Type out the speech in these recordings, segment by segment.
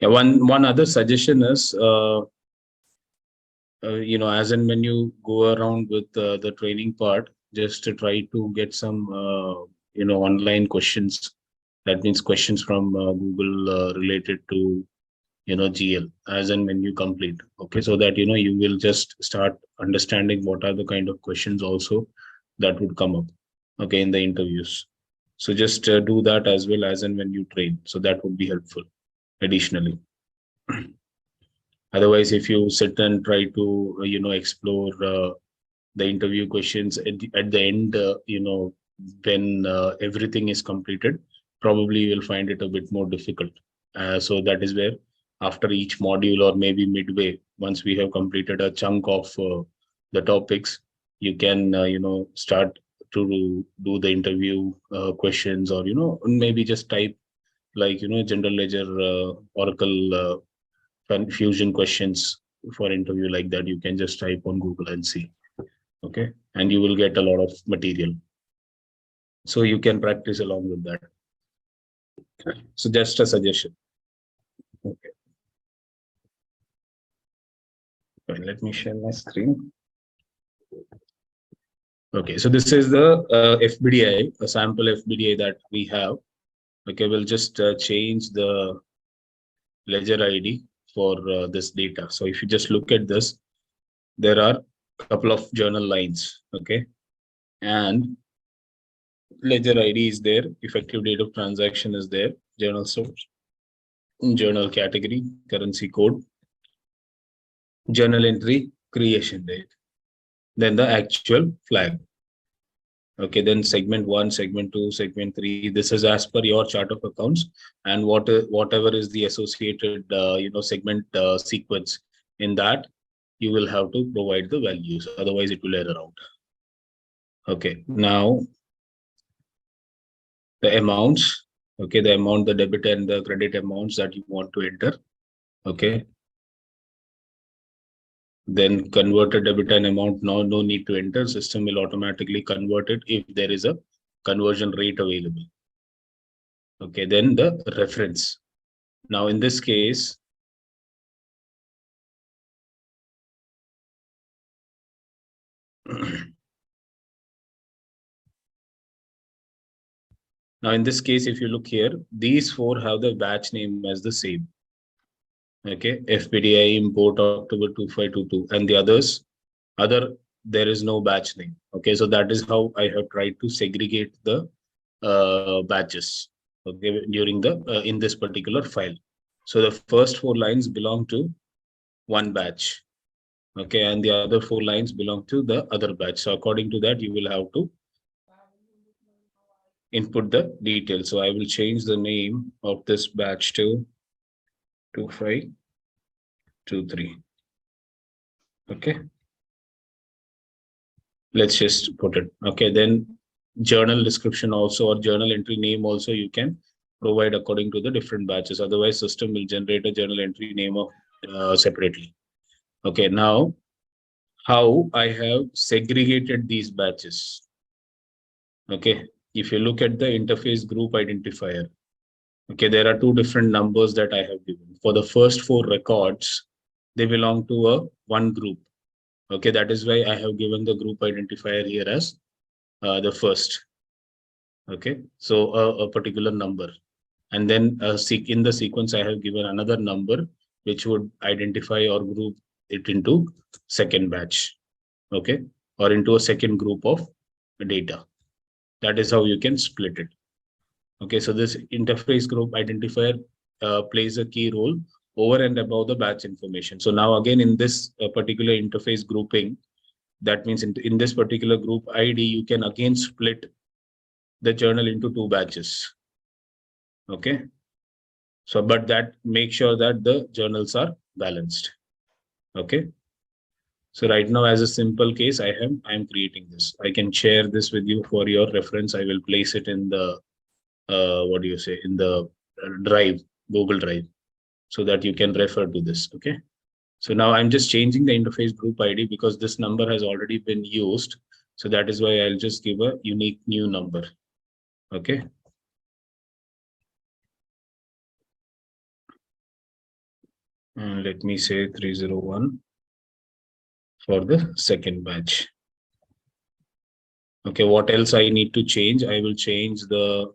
Yeah, one other suggestion is, as and when you go around with the training part, just to try to get some, online questions. That means questions from Google related to, GL as and when you complete. Okay, so that, you will just start understanding what are the kind of questions also that would come up, okay, in the interviews. So just do that as well as and when you train. So that would be helpful additionally. Otherwise, if you sit and try to, explore the interview questions at the end, when everything is completed, probably you will find it a bit more difficult. So that is where after each module or maybe midway, once we have completed a chunk of the topics, you can, start to do the interview questions, or, maybe just type like, general ledger, Oracle, fusion questions for interview like that. You can just type on Google and see. Okay, and you will get a lot of material, so you can practice along with that. So just a suggestion. Okay, fine. Let me share my screen. Okay, so this is the FBDI, a sample FBDI that we have. Okay, we'll just change the ledger ID for this data. So if you just look at this, there are a couple of journal lines. Okay, and ledger ID is there, effective date of transaction is there, journal source, journal category, currency code, journal entry, creation date, then the actual flag. Okay, then segment 1, segment 2, segment 3. This is as per your chart of accounts, and whatever is the associated segment sequence in that, you will have to provide the values. Otherwise, it will error out. Okay, now the amounts. Okay, the amount, the debit and the credit amounts that you want to enter. Okay, then converted debit and amount. Now no need to enter. System will automatically convert it if there is a conversion rate available. Okay, then the reference. Now in this case, if you look here, these four have the batch name as the same. Okay, FBDI import October 2522, and the there is no batch name. Okay, so that is how I have tried to segregate the batches. Okay, during the in this particular file. So the first four lines belong to one batch. Okay, and the other four lines belong to the other batch. So according to that, you will have to input the details. So I will change the name of this batch to 2523. Okay, let's just put it. Okay, then journal description also, or journal entry name also, you can provide according to the different batches. Otherwise, system will generate a journal entry name of separately. Okay, now how I have segregated these batches. Okay, if you look at the interface group identifier, okay, there are two different numbers that I have given. For the first four records, they belong to a one group. Okay, that is why I have given the group identifier here as the first. Okay, so a particular number. And then in the sequence, I have given another number which would identify or group it into second batch. Okay, or into a second group of data. That is how you can split it. Okay, so this interface group identifier plays a key role over and above the batch information. So now again, in this particular interface grouping, that means in this particular group ID, you can again split the journal into two batches. Okay, so but that make sure that the journals are balanced. Okay, so right now, as a simple case, I'm creating this. I can share this with you for your reference. I will place it in the what do you say, in the drive, Google Drive, so that you can refer to this. Okay, so now I'm just changing the interface group ID because this number has already been used. So that is why I'll just give a unique new number. Okay, And let me say 301 for the second batch. Okay, what else I need to change? I will change the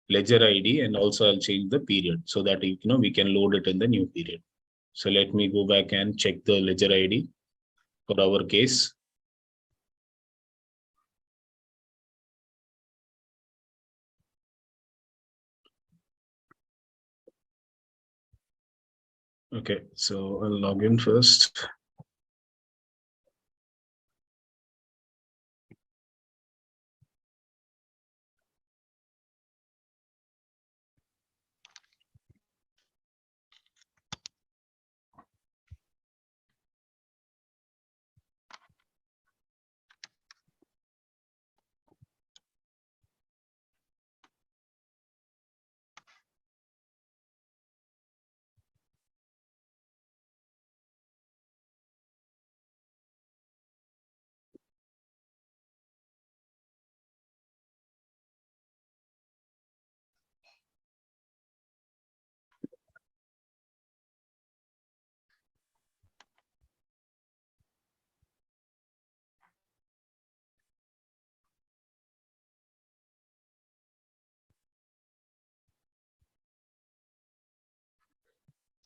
ledger ID and also I'll change the period so that we can load it in the new period. So let me go back and check the ledger ID for our case. Okay, so I'll log in first.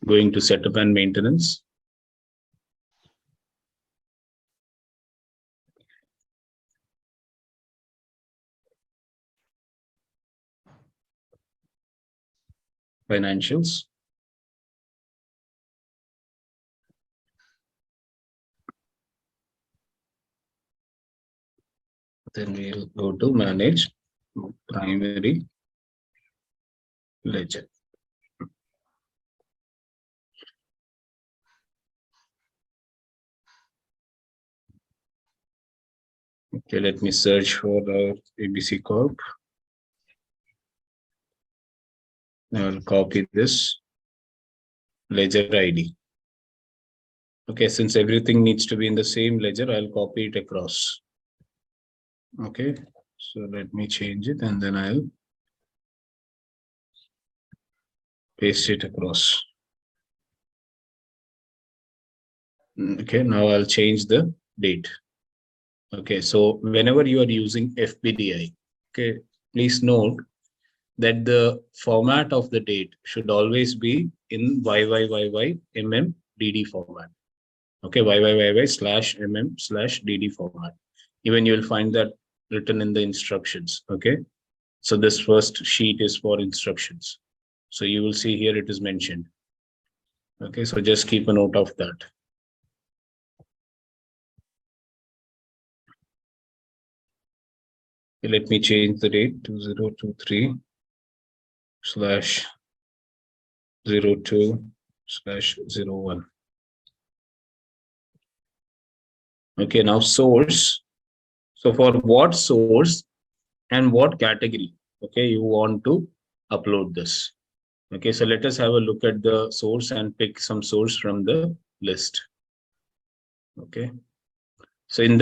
Going to setup and maintenance. Financials. Then we'll go to manage primary ledger. Okay, let me search for ABC Corp. I'll copy this ledger ID. Okay, since everything needs to be in the same ledger, I'll copy it across. Okay, so let me change it and then I'll paste it across. Okay, now I'll change the date. Okay, so whenever you are using FBDI, okay, please note that the format of the date should always be in YYYY format. Okay, YYYY/MM/DD format. Even you will find that written in the instructions. Okay, so this first sheet is for instructions. So you will see here it is mentioned. Okay, so just keep a note of that. Okay, let me change the date to 2023/02/01. Okay, now source. So for what source and what category, okay, you want to upload this. Okay, so let us have a look at the source and pick some source from the list. Okay, so in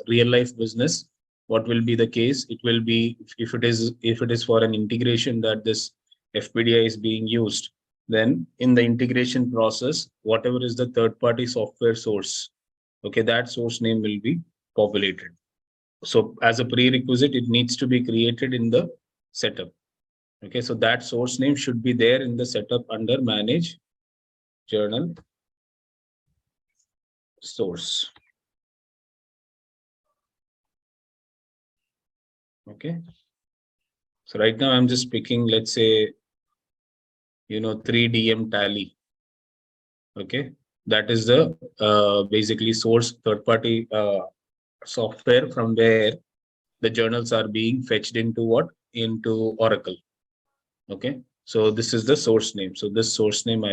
real life business, what will be the case? It will be if it is for an integration that this FBDI is being used, then in the integration process, whatever is the third party software source, okay, that source name will be populated. So as a prerequisite, it needs to be created in the setup. Okay, so that source name should be there in the setup under manage journal source. Okay, so right now I'm just picking, let's say, 3DM tally. Okay, that is the basically source third party software from where the journals are being fetched into what? Into Oracle. Okay, so this is the source name. So this source name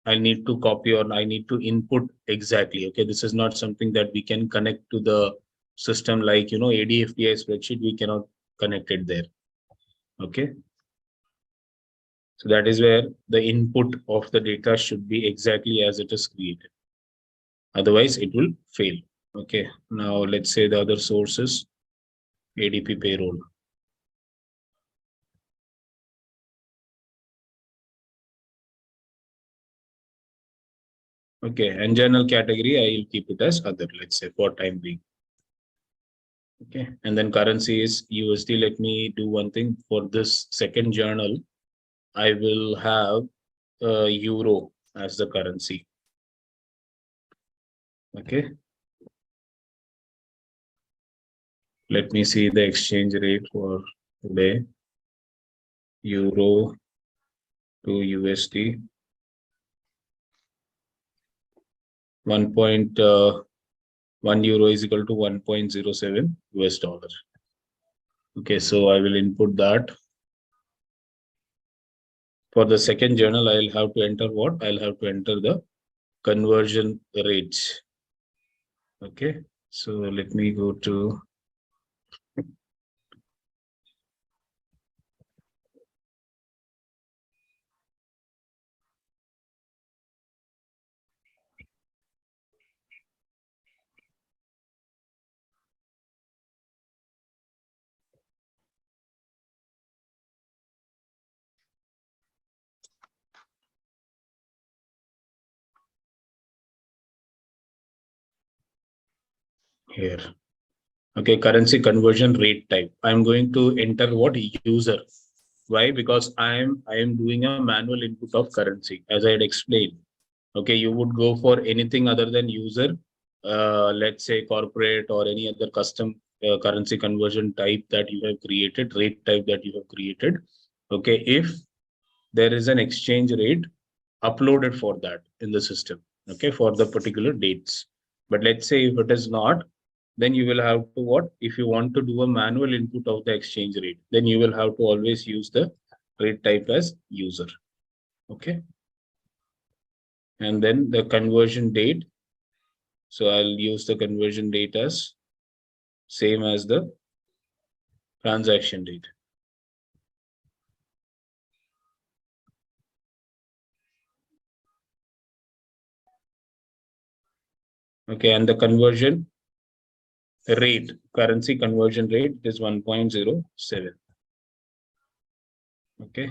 I need to copy or I need to input exactly. Okay, this is not something that we can connect to the system like ADFDI spreadsheet. We cannot connect it there. Okay, so that is where the input of the data should be exactly as it is created. Otherwise, it will fail. Okay, now let's say the other sources, ADP payroll. Okay, and journal category, I will keep it as other, let's say, for time being. Okay, and then currency is USD. Let me do one thing for this second journal. I will have euro as the currency. Okay, let me see the exchange rate for today. Euro to USD. 1 euro is equal to 1.07 US dollar. Okay, so I will input that. For the second journal, I'll have to enter what? I'll have to enter the conversion rates. Okay, so let me go to here. Okay, currency conversion rate type. I'm going to enter what? User. Why? Because I am doing a manual input of currency, as I had explained. Okay, you would go for anything other than user, let's say corporate or any other custom currency conversion type that you have created, rate type that you have created. Okay, if there is an exchange rate uploaded for that in the system, okay, for the particular dates. But let's say if it is not, then you will have to what? If you want to do a manual input of the exchange rate, then you will have to always use the rate type as user. Okay. And then the conversion date. So I'll use the conversion date as same as the transaction date. Okay, and the conversion rate, currency conversion rate is 1.07. Okay.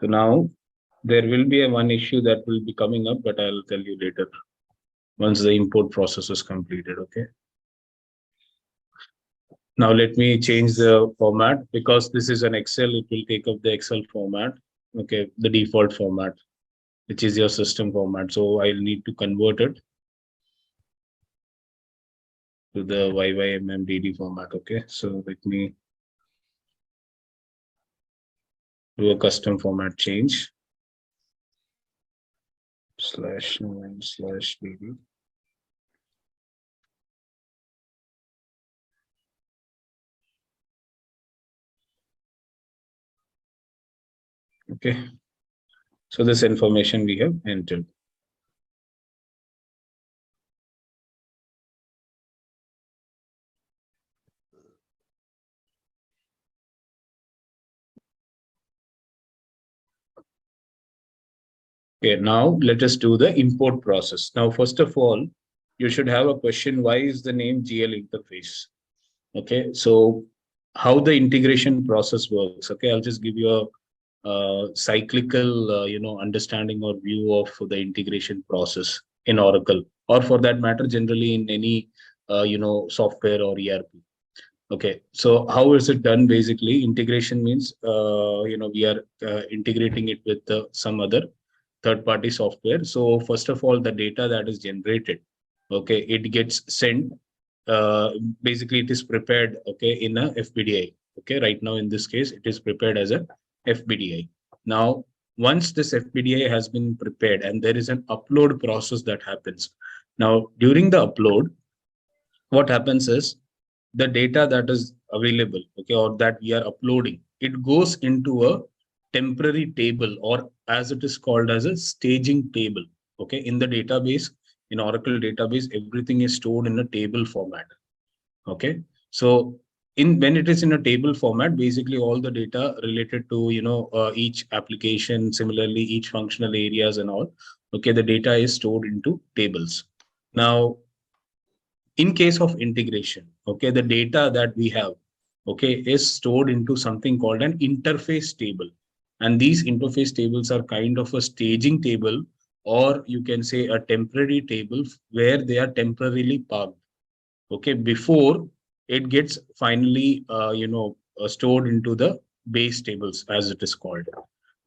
So now there will be a one issue that will be coming up, but I'll tell you later once the import process is completed. Okay. Now let me change the format because this is an Excel. It will take up the Excel format. Okay, the default format, which is your system format. So I'll need to convert it to the YYMMDD format. Okay, so let me do a custom format change /9/DD. Okay, so this information we have entered. Okay, now let us do the import process. Now, first of all, you should have a question, why is the name GL interface? Okay, so how the integration process works. Okay, I'll just give you a cyclical, understanding or view of the integration process in Oracle, or for that matter, generally in any, software or ERP. Okay, so how is it done? Basically, integration means, we are integrating it with some other third-party software. So first of all, the data that is generated, okay, it gets sent. Uh, Basically, it is prepared, okay, in a FBDI. Okay, right now in this case, it is prepared as a FBDI. Now, once this FBDI has been prepared, and there is an upload process that happens. Now, during the upload, what happens is the data that is available, okay, or that we are uploading, it goes into a temporary table, or as it is called as a staging table. Okay, in the database, in Oracle database, everything is stored in a table format. Okay, so in when it is in a table format, basically all the data related to each application, similarly each functional areas and all, okay, the data is stored into tables. Now In case of integration, okay, the data that we have, okay, is stored into something called an interface table. And these interface tables are kind of a staging table, or you can say a temporary table where they are temporarily parked, okay, before it gets finally, stored into the base tables, as it is called.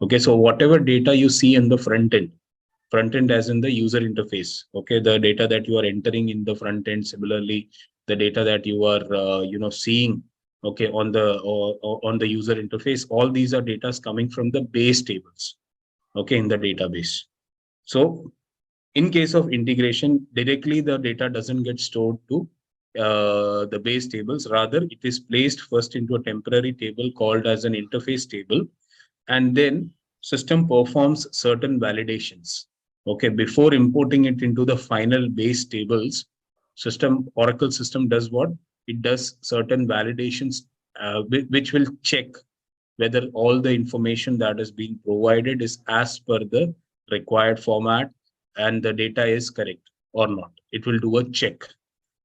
Okay, so whatever data you see in the front end as in the user interface, okay, the data that you are entering in the front end, similarly the data that you are seeing, okay, on the user interface, all these are data coming from the base tables, okay, in the database. So in case of integration, directly the data doesn't get stored to the base tables. Rather, it is placed first into a temporary table called as an interface table, and then system performs certain validations. Okay, before importing it into the final base tables, Oracle system does what? It does certain validations, which will check whether all the information that is being provided is as per the required format and the data is correct or not. It will do a check,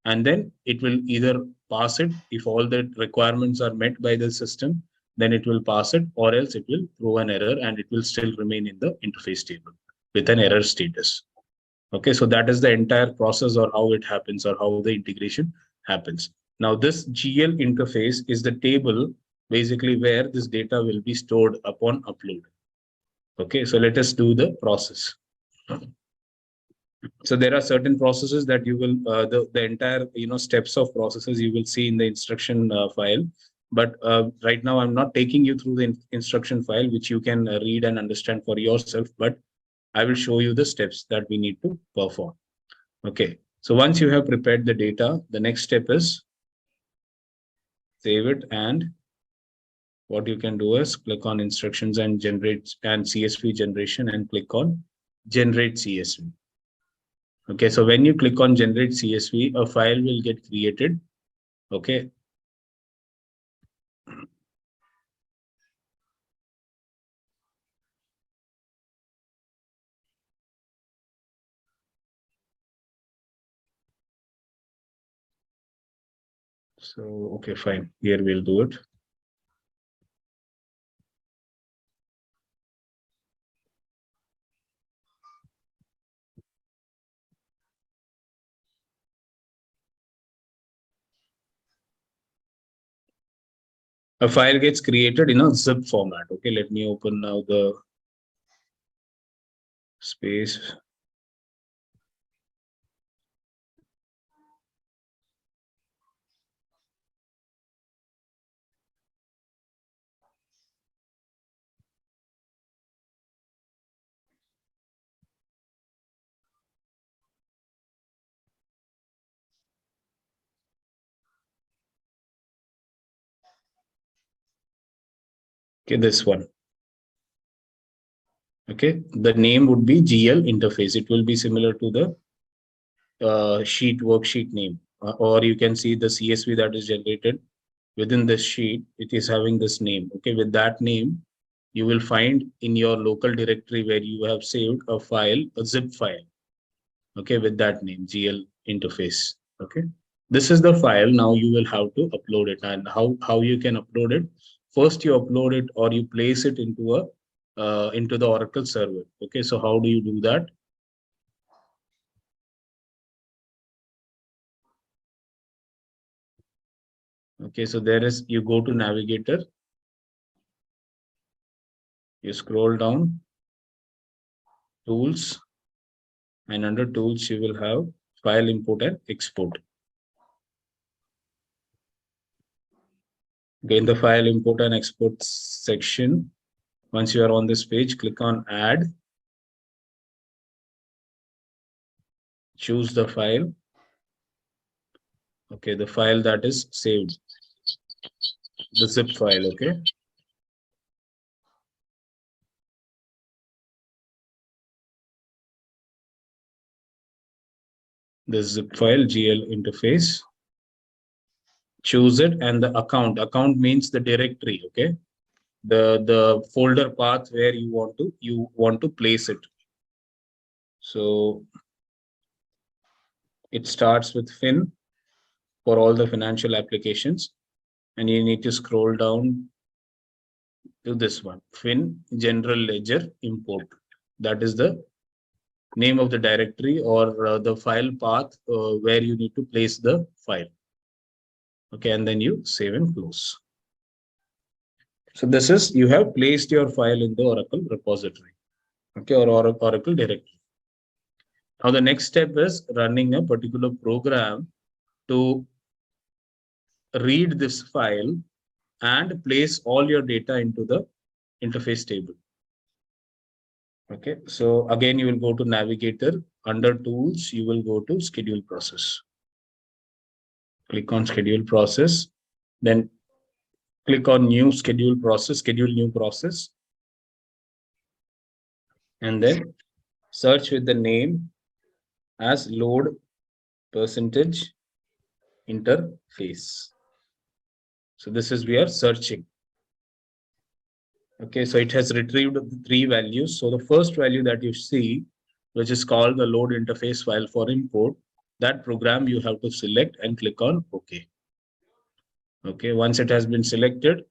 and then it will either pass it if all the requirements are met by the system, then it will pass it, or else it will throw an error and it will still remain in the interface table with an error status. Okay, so that is the entire process, or how it happens, or how the integration happens. Now this GL interface is the table basically where this data will be stored upon upload. Okay, so let us do the process. So there are certain processes that you will the entire steps of processes you will see in the instruction file. But right now I'm not taking you through the instruction file, which you can read and understand for yourself, but I will show you the steps that we need to perform. Okay, so once you have prepared the data, the next step is save it, and what you can do is click on instructions and generate and CSV generation, and click on generate CSV. Okay, so when you click on generate CSV, a file will get created. Okay. So, okay, fine. Here we'll do it. A file gets created in a zip format. Okay, let me open now the space. Okay, this one. Okay, the name would be GL interface. It will be similar to the worksheet name, or you can see the CSV that is generated within this sheet. It is having this name. Okay, with that name, you will find in your local directory where you have saved a file, a zip file. Okay, with that name, GL interface. Okay, this is the file. Now you will have to upload it, and how you can upload it. First, you upload it or you place it into a into the Oracle server. Okay, so how do you do that? Okay, so there is, you go to Navigator, you scroll down, Tools, and under Tools you will have File Import and Export. Okay, in the File Import and Export section, once you are on this page, click on Add, choose the file. Okay, the file that is saved, the zip file. Okay, the zip file, GL interface, choose it, and the account means the directory. Okay, the folder path where you want to place it. So it starts with fin. for all the financial applications. And you need to scroll down to this one, Fin General Ledger Import. That is the name of the directory or the file path where you need to place the file. Okay, and then you save and close. So this is, you have placed your file in the Oracle repository, okay, or Oracle directory. Now the next step is running a particular program to read this file and place all your data into the interface table. Okay, so again, you will go to Navigator. Under Tools, you will go to Schedule Process. Click on Schedule Process. Then click on New Schedule Process, Schedule New Process. And then search with the name as Load Percentage Interface. So this is we are searching. Okay, so it has retrieved 3 values. So the first value that you see, which is called the load interface file for import, that program you have to select and click on OK. Okay, once it has been selected,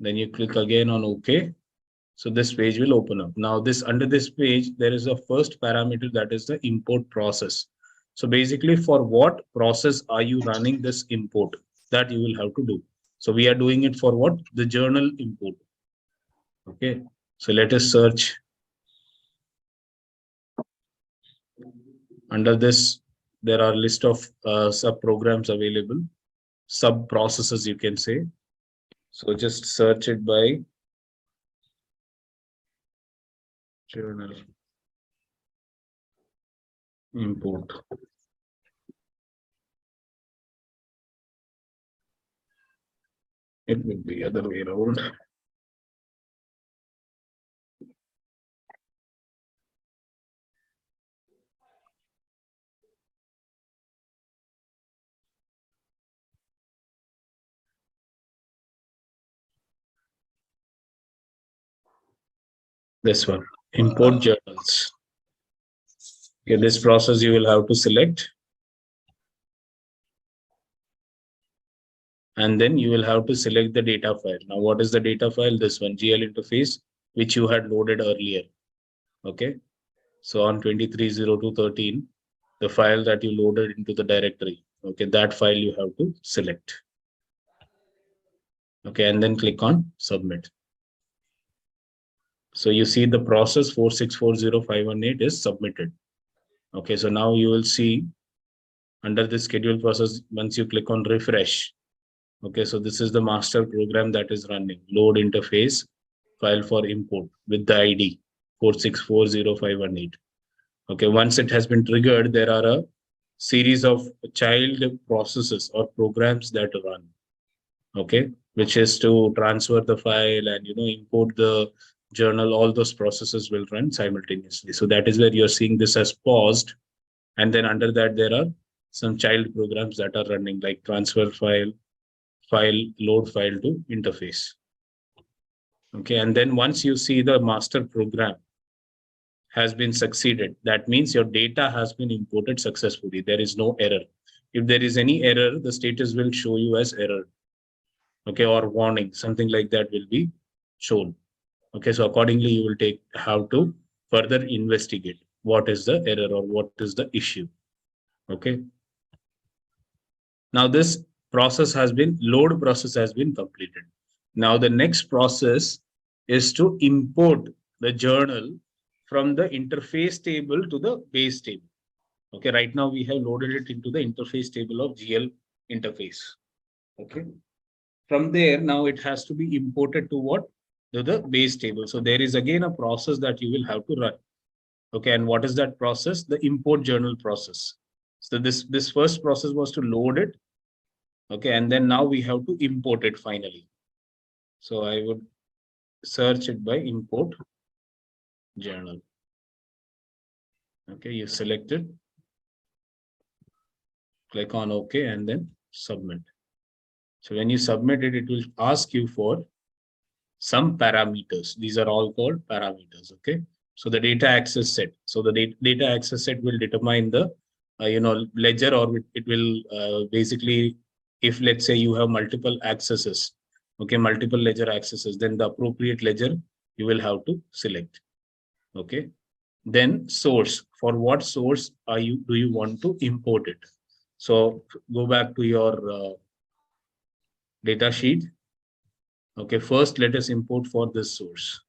then you click again on OK. So this page will open up. Now this, under this page, there is a first parameter, that is the import process. So basically, for what process are you running this import, that you will have to do. So we are doing it for what? The journal import. Okay, so let us search. Under this, there are a list of sub programs available, sub processes, you can say. So just search it by journal import. It will be other way around. This one, import journals. Okay, this process you will have to select. And then you will have to select the data file. Now, what is the data file? This one, GL interface, which you had loaded earlier. Okay, so on 230213, the file that you loaded into the directory. Okay, that file you have to select. Okay, and then click on submit. So you see the process 4640518 is submitted. Okay, so now you will see under the schedule process, once you click on refresh. Okay, so this is the master program that is running, load interface file for import with the ID 4640518. Okay, once it has been triggered, there are a series of child processes or programs that run. Okay, which is to transfer the file and import the journal. All those processes will run simultaneously. So that is where you're seeing this as paused. And then under that, there are some child programs that are running, like transfer file, load file to interface. Okay, and then once you see the master program has been succeeded, that means your data has been imported successfully. There is no error. If there is any error, the status will show you as error. Okay, or warning, something like that will be shown. Okay, so accordingly, you will have to further investigate what is the error or what is the issue. Okay. Now this load process has been completed. Now the next process is to import the journal from the interface table to the base table. Okay, right now we have loaded it into the interface table of GL interface. Okay. From there, now it has to be imported to what? To the base table. So there is again a process that you will have to run. Okay, and what is that process? The import journal process. So this first process was to load it. Okay, and then now we have to import it finally. So I would search it by import journal. Okay, you select it, click on OK, and then submit. So when you submit it, it will ask you for some parameters. These are all called parameters. Okay, so the data access set. So the data access set will determine the ledger, or it will basically, if let's say you have multiple accesses, okay, multiple ledger accesses, then the appropriate ledger you will have to select. Okay. Then source, for what source do you want to import it? So go back to your data sheet. Okay, first let us import for this source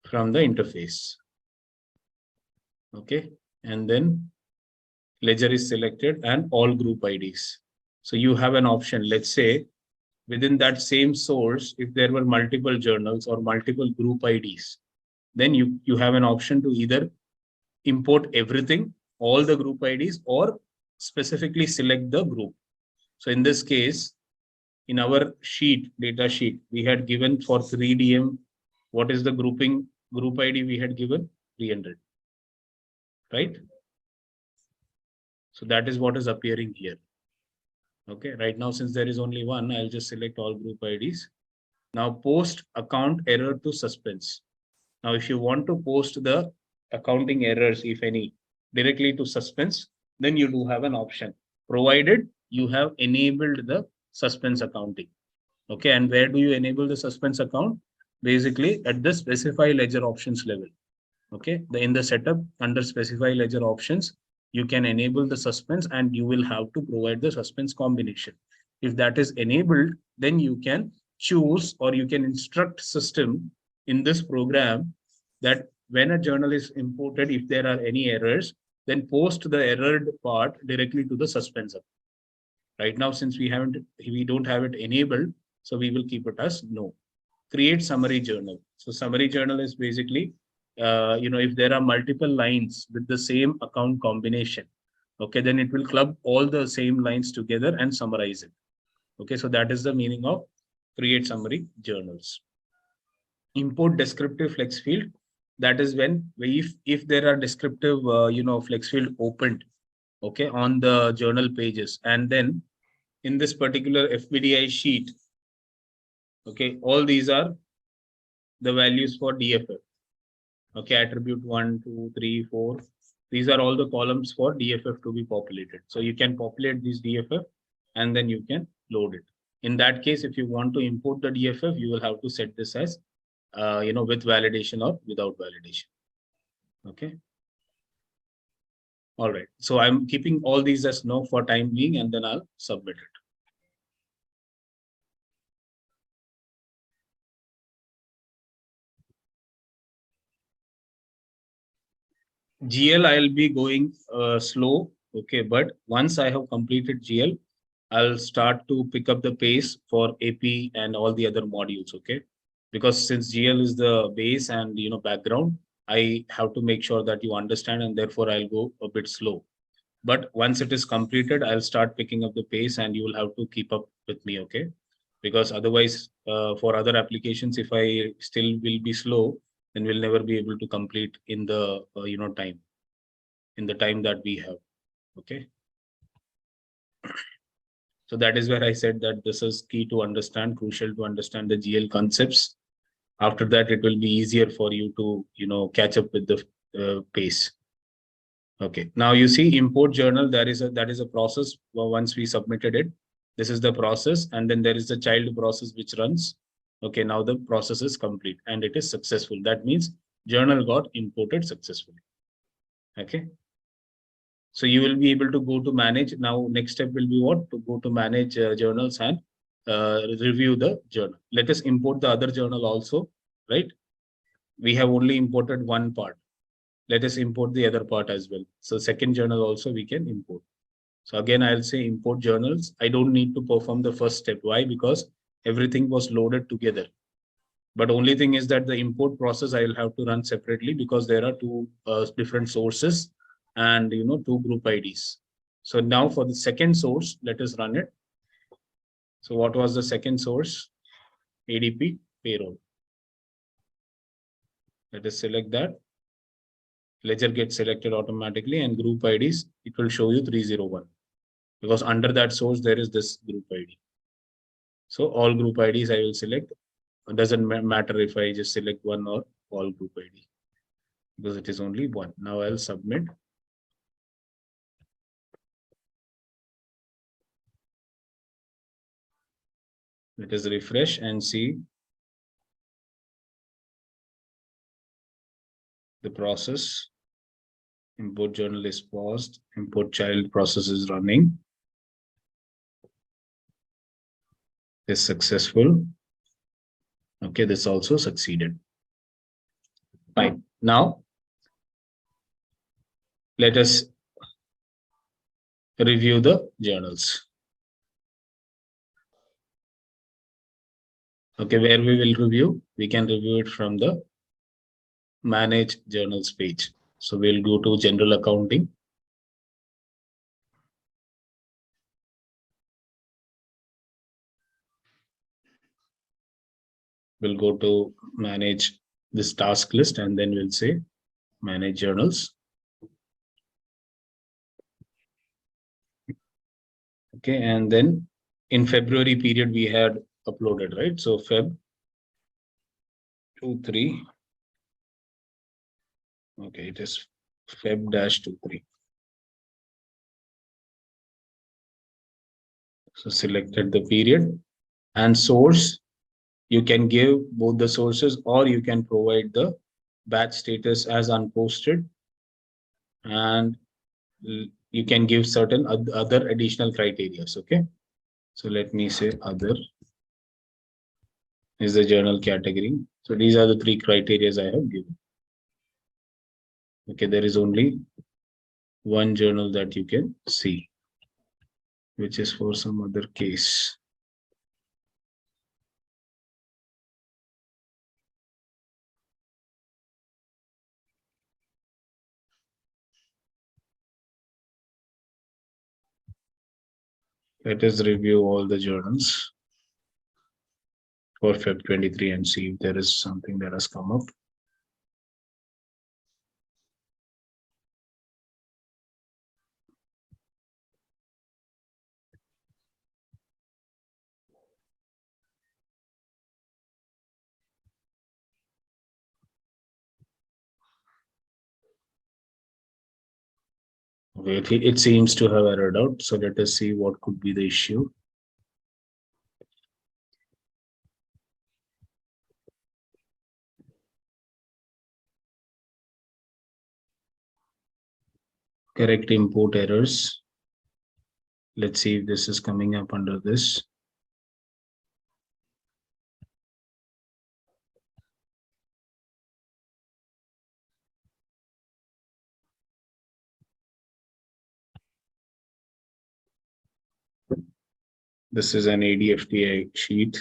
from the interface. Okay, and then ledger is selected and all group IDs. So you have an option. Let's say within that same source, if there were multiple journals or multiple group IDs, then you have an option to either import everything, all the group IDs, or specifically select the group. So in this case, in our sheet, data sheet, we had given for 3DM, what is the grouping group ID we had given? 300, right? So that is what is appearing here. Okay, right now, since there is only one, I'll just select all group IDs. Now post account error to suspense. Now, if you want to post the accounting errors, if any, directly to suspense, then you do have an option, provided you have enabled the suspense accounting. Okay, and where do you enable the suspense account? Basically, at the specify ledger options level. Okay, in the setup under specify ledger options, you can enable the suspense and you will have to provide the suspense combination. If that is enabled, then you can choose or you can instruct system in this program that when a journal is imported, if there are any errors, then post the errored part directly to the suspense. Right now, since we don't have it enabled, so we will keep it as no. Create summary journal. So summary journal is basically, if there are multiple lines with the same account combination, okay, then it will club all the same lines together and summarize it. Okay, so that is the meaning of create summary journals. Import descriptive flex field. That is when, if there are descriptive, flex field opened, okay, on the journal pages, and then in this particular FBDI sheet, okay, all these are the values for DFF. Okay, attribute 1, 2, 3, 4. These are all the columns for DFF to be populated. So you can populate these DFF and then you can load it. In that case, if you want to import the DFF, you will have to set this as, with validation or without validation. Okay. All right. So I'm keeping all these as no for time being, and then I'll submit it. GL, I'll be going slow. Okay. But once I have completed GL, I'll start to pick up the pace for AP and all the other modules. Okay. Because since GL is the base and, background, I have to make sure that you understand, and therefore I'll go a bit slow. But once it is completed, I'll start picking up the pace and you will have to keep up with me. Okay. Because otherwise, for other applications, if I still will be slow, then we'll never be able to complete in the, in the time that we have. Okay. So that is where I said that this is key to understand, crucial to understand the GL concepts. After that, it will be easier for you to, catch up with the pace. Okay. Now you see import journal, that is a process. Once we submitted it, this is the process, and then there is the child process which runs. Okay. Now the process is complete and it is successful. That means journal got imported successfully. Okay. So you will be able to go to manage. Now, next step will be what? To go to manage journals and review the journal. Let us import the other journal also, right? We have only imported one part. Let us import the other part as well. So second journal also we can import. So again, I'll say import journals. I don't need to perform the first step. Why? Because everything was loaded together. But only thing is that the import process I will have to run separately because there are two different sources and two group IDs. So now for the second source, let us run it. So what was the second source? ADP payroll. Let us select that. Ledger gets selected automatically, and group IDs, it will show you 301 because under that source there is this group ID. So all group IDs I will select. It doesn't matter if I just select one or all group ID because it is only one. Now I'll submit. Let us refresh and see the process. Import journal is paused. Import child process is running. Is successful. Okay, this also succeeded. Right. Now, let us review the journals. Okay, where we will review? We can review it from the Manage Journals page. So we'll go to General Accounting. We'll go to Manage this task list, and then we'll say Manage Journals. Okay, and then in February period, we had uploaded, right? So Feb 23. Okay, it is Feb-23. So selected the period and source. You can give both the sources, or you can provide the batch status as unposted, and you can give certain other additional criteria. Okay, so let me say other is the journal category. So these are the three criteria I have given. Okay, there is only one journal that you can see, which is for some other case. Let us review all the journals for Feb 23 and see if there is something that has come up. Wait, it seems to have errored out. So let us see what could be the issue. Correct import errors. Let's see if this is coming up under this. This is an ADFTI sheet.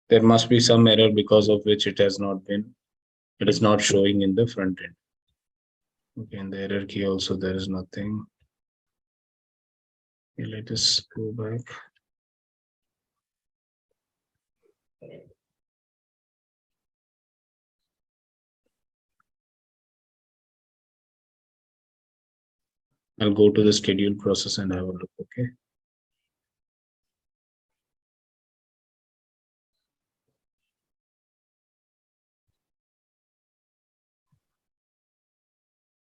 There must be some error because of which it is not showing in the front end. Okay, in the error key also there is nothing. Okay, let us go back. I'll go to the schedule process and have a look. Okay.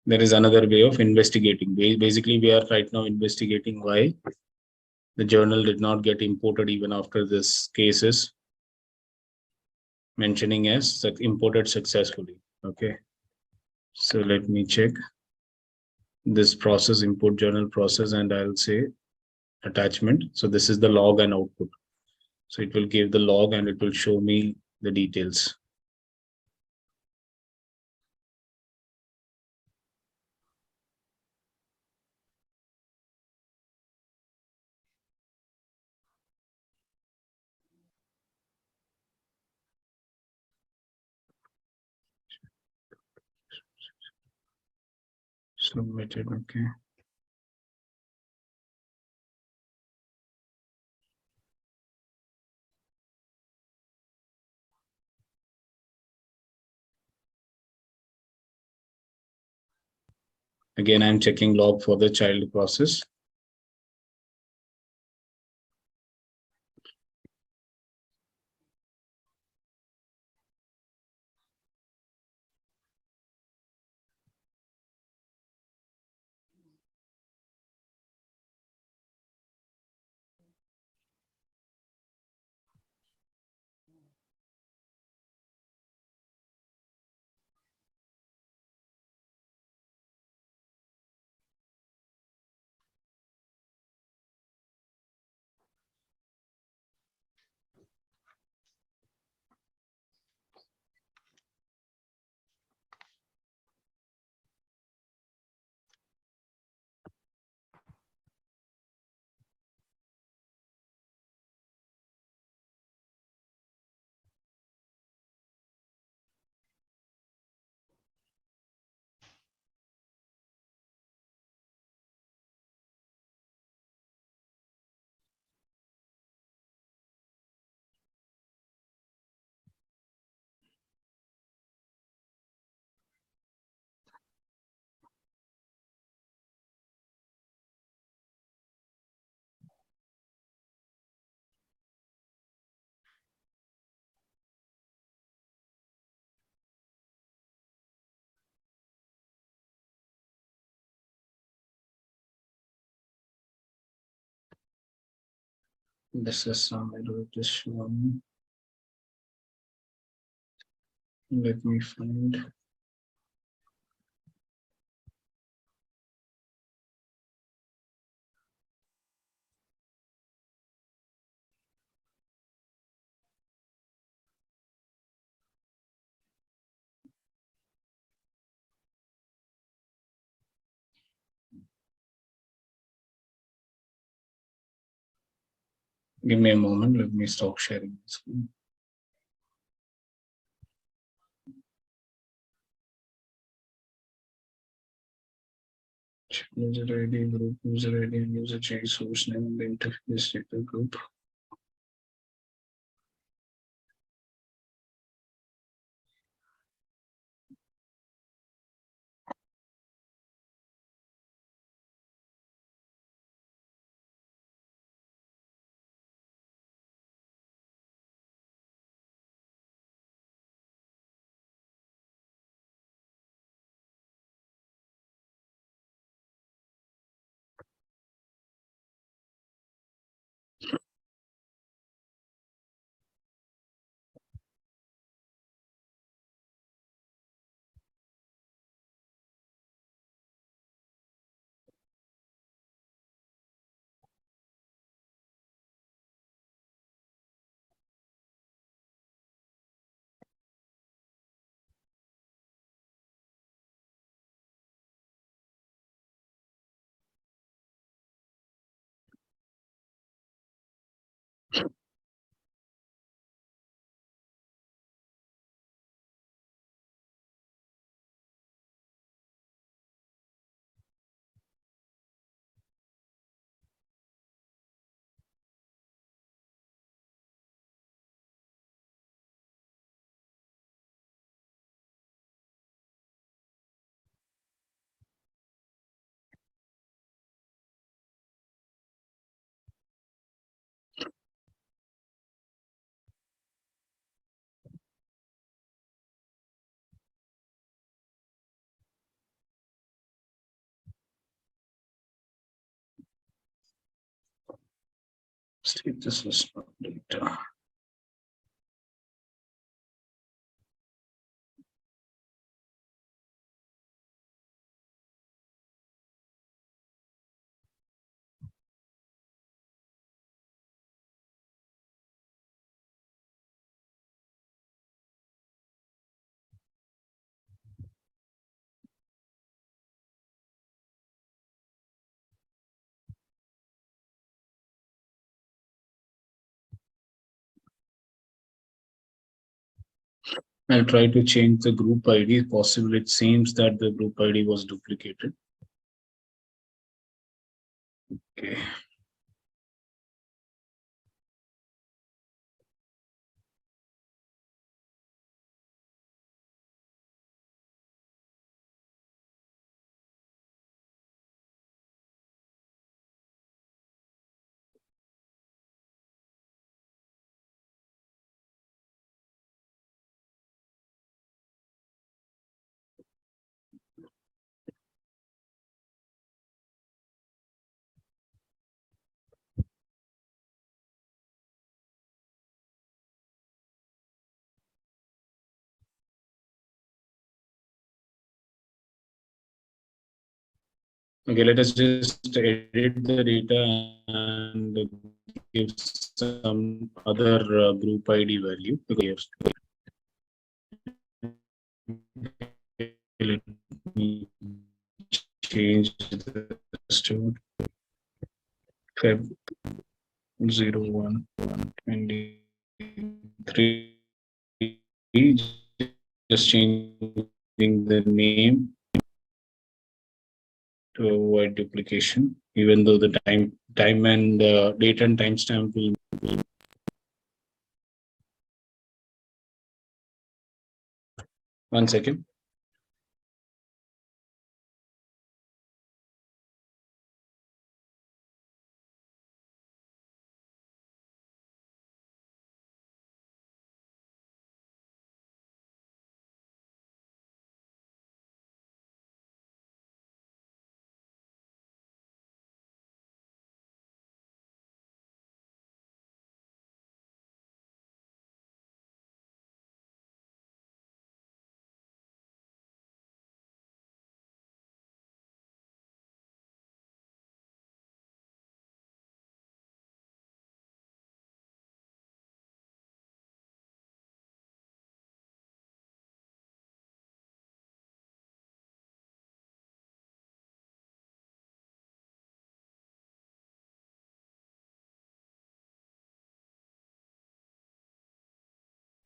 There is another way of investigating. Basically, we are right now investigating why the journal did not get imported even after this case is mentioning as imported successfully. Okay. So let me check this process, import journal process, and I'll say attachment. So this is the log and output. So it will give the log and it will show me the details. Submitted. Okay. Again, I'm checking log for the child process. This is some this one. Let me find. Give me a moment. Let me stop sharing the screen. User ID, group user ID, and user change source name, the interface data group. Status is not data. I'll try to change the group ID. Possible it seems that the group ID was duplicated. Okay. Okay, let us just edit the data and give some other group ID value. Let me change this to Feb 01/23. Just changing the name to avoid duplication, even though the time and date and timestamp will. One second.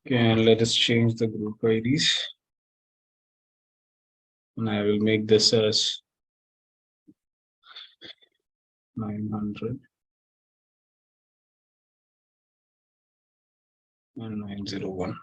Okay, and let us change the group IDs. And I will make this as 900 and 901.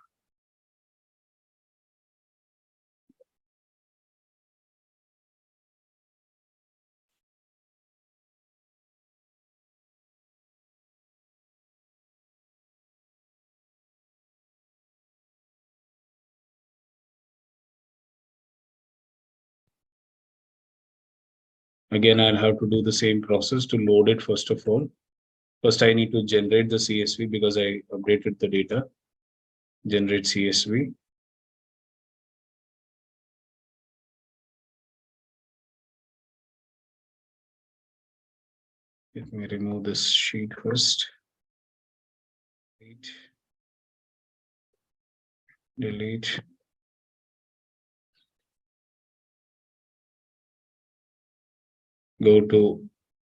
Again, I'll have to do the same process to load it first of all. First, I need to generate the CSV because I updated the data. Generate CSV. Let me remove this sheet first. Delete. Go to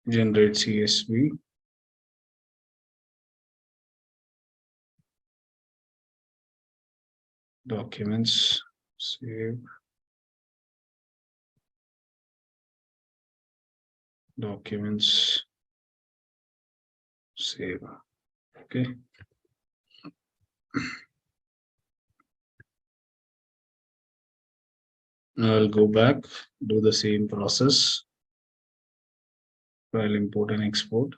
generate CSV. Documents. Save. Documents. Save. Okay. Now I'll go back, do the same process. File import and export.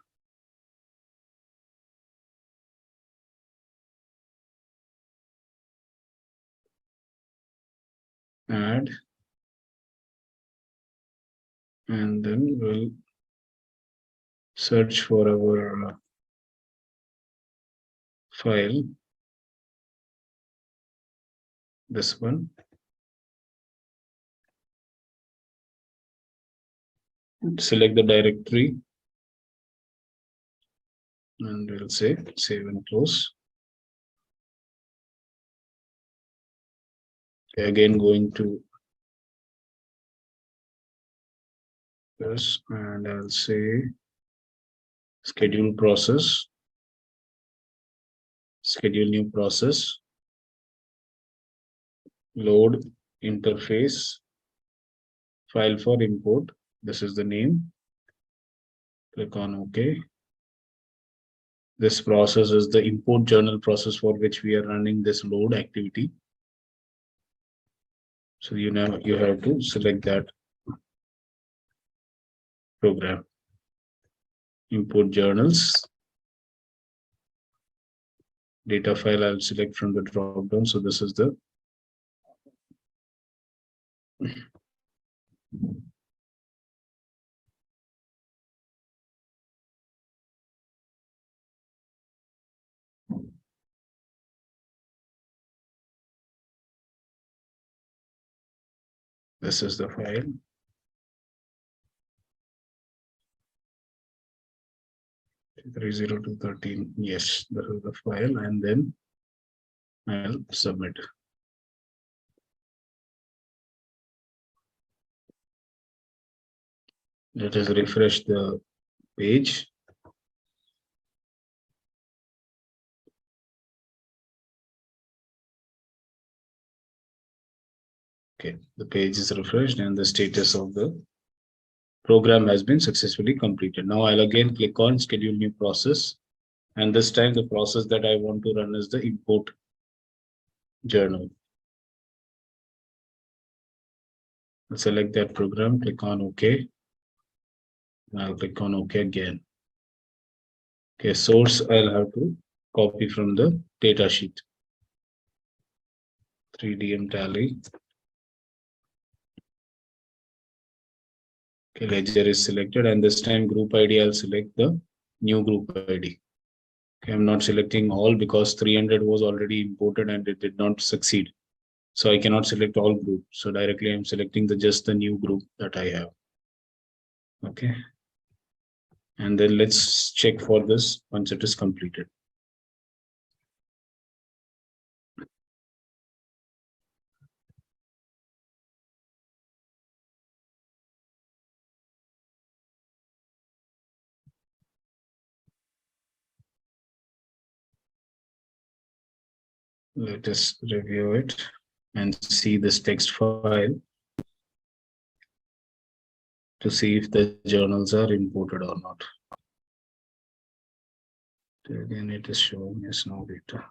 Add. And then we'll search for our file. This one. Select the directory. And we'll say save and close. Okay, again, going to this and I'll say schedule process. Schedule new process. Load interface. File for import. This is the name. Click on OK. This process is the import journal process for which we are running this load activity. So you have to select that program. Import journals. Data file I'll select from the drop down. So this is the file. 30213. Yes, this is the file, and then I'll submit. Let us refresh the page. Okay, the page is refreshed and the status of the program has been successfully completed. Now I'll again click on schedule new process. And this time the process that I want to run is the import journal. I'll select that program, click on OK. And I'll click on OK again. Okay, source I'll have to copy from the data sheet. 3DM tally. Okay, ledger is selected, and this time group ID, I'll select the new group ID. Okay, I'm not selecting all because 300 was already imported and it did not succeed. So I cannot select all groups. So directly I'm selecting just the new group that I have. Okay. And then let's check for this once it is completed. Let us review it and see this text file to see if the journals are imported or not. Again, it is showing as no data.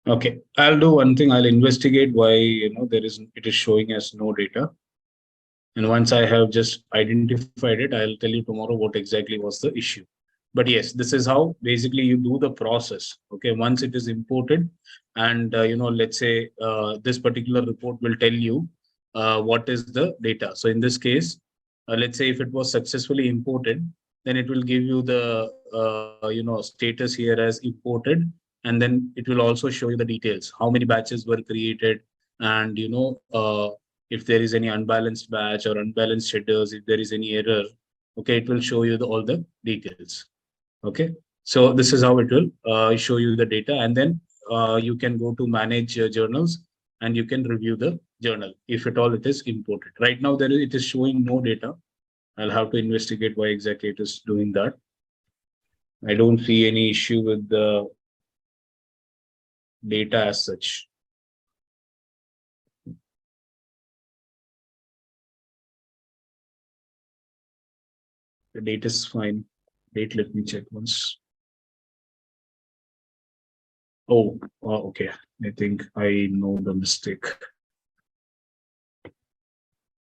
Okay, I'll do one thing. I'll investigate why it is showing as no data. And once I have just identified it, I'll tell you tomorrow what exactly was the issue. But yes, this is how basically you do the process. Okay, once it is imported, and let's say this particular report will tell you what is the data. So in this case, let's say if it was successfully imported, then it will give you the status here as imported, and then it will also show you the details, how many batches were created, and if there is any unbalanced batch or unbalanced headers, if there is any error, okay, it will show you all the details. Okay, so this is how it will show you the data, and then you can go to manage journals, and you can review the journal if at all it is imported. Right now, it is showing no data. I'll have to investigate why exactly it is doing that. I don't see any issue with the data as such. The date is fine. Date, let me check once. Oh, okay. I think I know the mistake.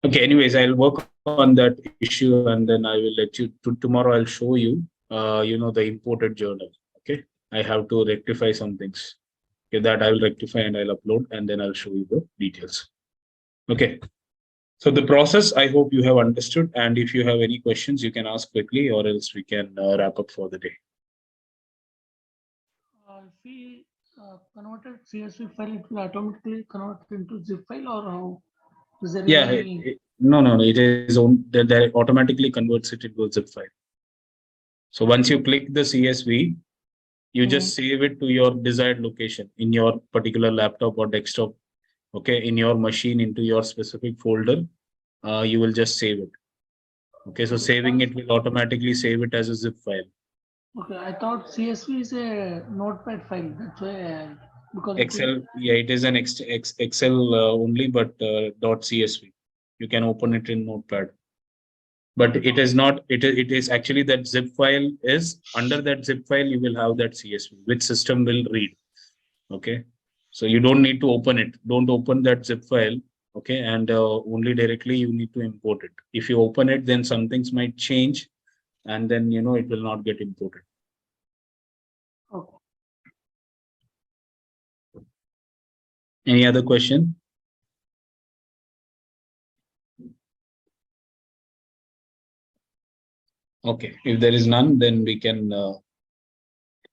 Okay, anyways, I'll work on that issue, and then I will let you tomorrow. I'll show you, the imported journal. Okay, I have to rectify some things. Okay, that I will rectify and I'll upload, and then I'll show you the details. Okay, so the process, I hope you have understood. And if you have any questions, you can ask quickly, or else we can wrap up for the day. If we converted CSV file, it will automatically convert into zip file, or how? Is there Yeah, any? no. It is that automatically converts it into a zip file. So once you click the CSV, you just save it to your desired location in your particular laptop or desktop. Okay, in your machine, into your specific folder, you will just save it. Okay, so saving it will automatically save it as a zip file. Okay, I thought CSV is a notepad file. That's why, because it will. Excel, yeah, it is an Excel only, but .csv. You can open it in Notepad, but it is not. It is actually that zip file is under that zip file. You will have that CSV, which system will read. Okay, so you don't need to open it. Don't open that zip file. Okay, and only directly you need to import it. If you open it, then some things might change, and then it will not get imported. Okay. Any other question? Okay, if there is none, then we can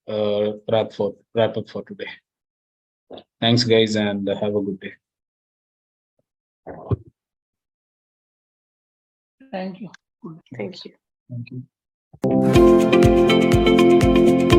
wrap up for today. Thanks, guys, and have a good day. Thank you. Thank you. Thank you.